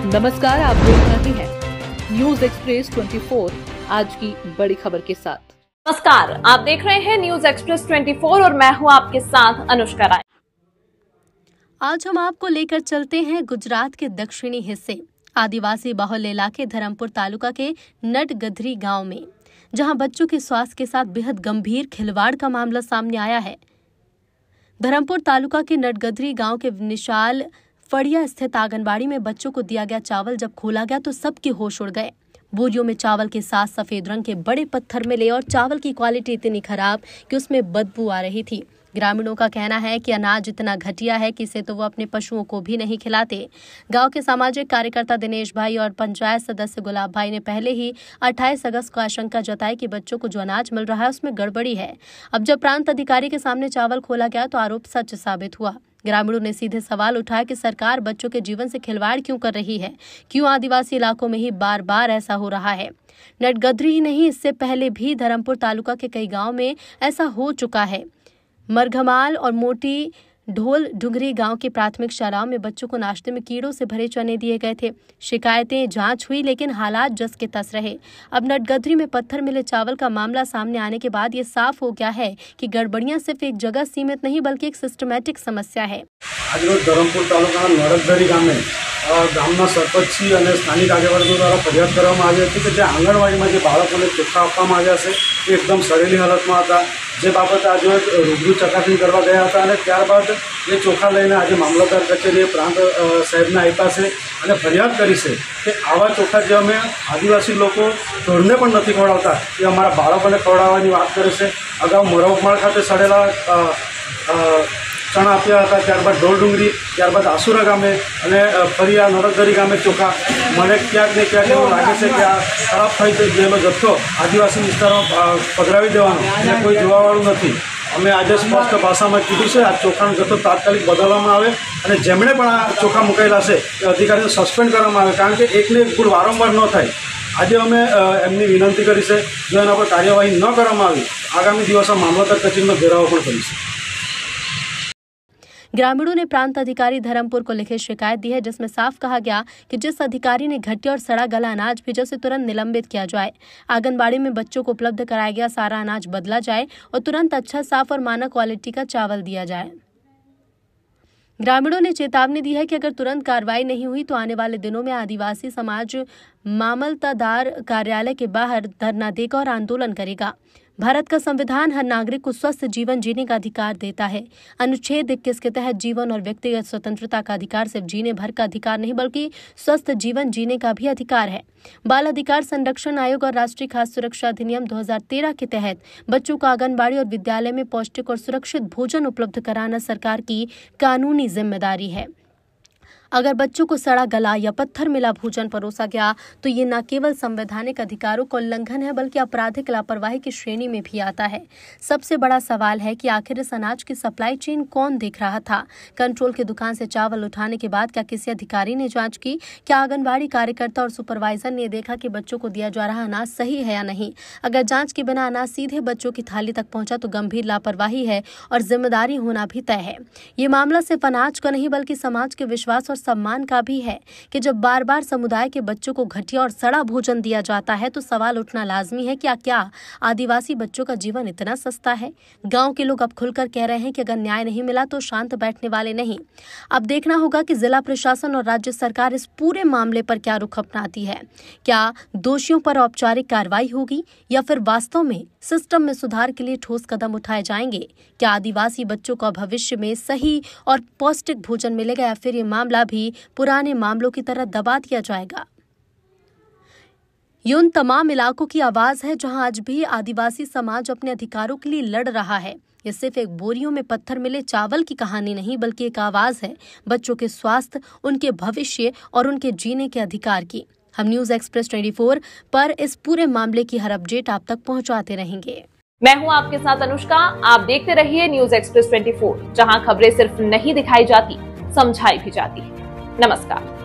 नमस्कार, आप देख रहे हैं न्यूज एक्सप्रेस 24 आज की बड़ी खबर के साथ। नमस्कार, आप देख रहे हैं न्यूज एक्सप्रेस 24 और मैं हूं आपके साथ अनुष्का राय। आज हम आपको लेकर चलते हैं गुजरात के दक्षिणी हिस्से आदिवासी बहुल इलाके धरमपुर तालुका के नटगधरी गांव में, जहां बच्चों के स्वास्थ्य के साथ बेहद गंभीर खिलवाड़ का मामला सामने आया है। धरमपुर तालुका के नटगधरी गांव के निशाल फड़िया स्थित आंगनबाड़ी में बच्चों को दिया गया चावल जब खोला गया तो सबके होश उड़ गए। बोरियों में चावल के साथ सफेद रंग के बड़े पत्थर मिले और चावल की क्वालिटी इतनी खराब कि उसमें बदबू आ रही थी। ग्रामीणों का कहना है कि अनाज इतना घटिया है कि इसे तो वो अपने पशुओं को भी नहीं खिलाते। गांव के सामाजिक कार्यकर्ता दिनेश भाई और पंचायत सदस्य गुलाब भाई ने पहले ही 28 अगस्त को आशंका जताई कि बच्चों को जो अनाज मिल रहा है उसमें गड़बड़ी है। अब जब प्रांत अधिकारी के सामने चावल खोला गया तो आरोप सच साबित हुआ। ग्रामीणों ने सीधे सवाल उठाया कि सरकार बच्चों के जीवन से खिलवाड़ क्यों कर रही है, क्यों आदिवासी इलाकों में ही बार बार ऐसा हो रहा है। नटगधरी ही नहीं, इससे पहले भी धरमपुर तालुका के कई गांव में ऐसा हो चुका है। मरघमाल और मोटी ढोल डुंगरी गांव की प्राथमिक शालाओं में बच्चों को नाश्ते में कीड़ों से भरे चने दिए गए थे। शिकायतें जांच हुई लेकिन हालात जस के तस रहे। अब नटगधरी में पत्थर मिले चावल का मामला सामने आने के बाद ये साफ हो गया है कि गड़बड़ियां सिर्फ एक जगह सीमित नहीं बल्कि एक सिस्टमेटिक समस्या है। आज रोज धरमपुर तालुका नटगधरी गामे गामना सरपंचश्री અને સ્થાનિક આગેવાનો દ્વારા ફરિયાદ કરવામાં આવી હતી કે જે આંગણવાડીમાં જે બાળકોને ચોખા આપવામાં આવ્યા છે એ એકદમ સડેલી હાલતમાં હતા। જે બાબતે આજે રૂબરૂ ચકાસણી કરવા ગયા હતા અને ત્યારબાદ એ ચોખા લઈને આજે મામલતદાર કચેરીએ પ્રાંત સાહેબને આપ્યા છે અને ફરિયાદ કરી છે કે આવા ચોખા જે અમે આદિવાસી લોકો ઢોરને પણ નથી ખવડાવતા એ અમારા બાળકોને ખવડાવવાની વાત કરે છે। અગાઉ મરવકમાળ ખાતે સડેલા ચણા આપ્યા હતા, ત્યારબાદ ઢોલ ડુંગરી, ત્યારબાદ આસુરા ગામે અને ફરી આ નટગધરી ગામે ચોખા। મને ક્યાંક ને ક્યાંક એવું લાગે છે કે આ ખરાબ થઈ ગયેલો જથ્થો આદિવાસી વિસ્તારમાં પધરાવી દેવાનો એને કોઈ જોવાવાળું નથી। અમે આજે સ્પષ્ટ ભાષામાં કીધું છે આ ચોખાનો જથ્થો તાત્કાલિક બદલવામાં આવે અને જેમણે પણ આ ચોખા મુકાયેલા છે એ અધિકારીને સસ્પેન્ડ કરવામાં આવે, કારણ કે એકને એક ભૂલ વારંવાર ન થાય। આજે અમે એમની વિનંતી કરી છે, જો એના પર કાર્યવાહી ન કરવામાં આવી આગામી દિવસમાં મામલતદાર કચેરીનો ઘેરાવો પણ કરીશું। ग्रामीणों ने प्रांत अधिकारी धरमपुर को लिखित शिकायत दी है, जिसमें साफ कहा गया कि जिस अधिकारी ने घटिया और सड़ा गला अनाज भेजा उसे तुरंत निलंबित किया जाए। आंगनबाड़ी में बच्चों को उपलब्ध कराया गया सारा अनाज बदला जाए और तुरंत अच्छा, साफ और मानक क्वालिटी का चावल दिया जाए। ग्रामीणों ने चेतावनी दी है कि अगर तुरंत कार्रवाई नहीं हुई तो आने वाले दिनों में आदिवासी समाज मामलतदार कार्यालय के बाहर धरना देगा और आंदोलन करेगा। भारत का संविधान हर नागरिक को स्वस्थ जीवन जीने का अधिकार देता है। अनुच्छेद 21 के तहत जीवन और व्यक्तिगत स्वतंत्रता का अधिकार सिर्फ जीने भर का अधिकार नहीं बल्कि स्वस्थ जीवन जीने का भी अधिकार है। बाल अधिकार संरक्षण आयोग और राष्ट्रीय खाद्य सुरक्षा अधिनियम 2013 के तहत बच्चों को आंगनबाड़ी और विद्यालय में पौष्टिक और सुरक्षित भोजन उपलब्ध कराना सरकार की कानूनी जिम्मेदारी है। अगर बच्चों को सड़ा गला या पत्थर मिला भोजन परोसा गया तो ये न केवल संवैधानिक अधिकारों का उल्लंघन है बल्कि आपराधिक लापरवाही की श्रेणी में भी आता है। सबसे बड़ा सवाल है कि आखिर इस अनाज की सप्लाई चेन कौन देख रहा था? कंट्रोल की दुकान से चावल उठाने के बाद क्या किसी अधिकारी ने जांच की? क्या आंगनबाड़ी कार्यकर्ता और सुपरवाइजर ने देखा कि बच्चों को दिया जा रहा अनाज सही है या नहीं? अगर जांच के बिना अनाज सीधे बच्चों की थाली तक पहुंचा तो गंभीर लापरवाही है और जिम्मेदारी होना भी तय है। ये मामला सिर्फ अनाज का नहीं बल्कि समाज के विश्वास और सम्मान का भी है कि जब बार बार समुदाय के बच्चों को घटिया और सड़ा भोजन दिया जाता है तो सवाल उठना लाजमी है कि क्या आदिवासी बच्चों का जीवन इतना सस्ता है? गांव के लोग अब खुलकर कह रहे हैं कि अगर न्याय नहीं मिला तो शांत बैठने वाले नहीं। अब देखना होगा कि जिला प्रशासन और राज्य सरकार इस पूरे मामले पर क्या रुख अपनाती है। क्या दोषियों पर औपचारिक कार्रवाई होगी या फिर वास्तव में सिस्टम में सुधार के लिए ठोस कदम उठाए जाएंगे? क्या आदिवासी बच्चों का भविष्य में सही और पौष्टिक भोजन मिलेगा या फिर ये मामला भी पुराने मामलों की तरह दबा दिया जाएगा? ये उन तमाम इलाकों की आवाज है जहां आज भी आदिवासी समाज अपने अधिकारों के लिए लड़ रहा है। ये सिर्फ एक बोरियों में पत्थर मिले चावल की कहानी नहीं बल्कि एक आवाज है बच्चों के स्वास्थ्य, उनके भविष्य और उनके जीने के अधिकार की। हम न्यूज एक्सप्रेस 24 पर इस पूरे मामले की हर अपडेट आप तक पहुंचाते रहेंगे। मैं हूं आपके साथ अनुष्का। आप देखते रहिए न्यूज एक्सप्रेस 24, जहां खबरें सिर्फ नहीं दिखाई जाती, समझाई भी जाती है। नमस्कार।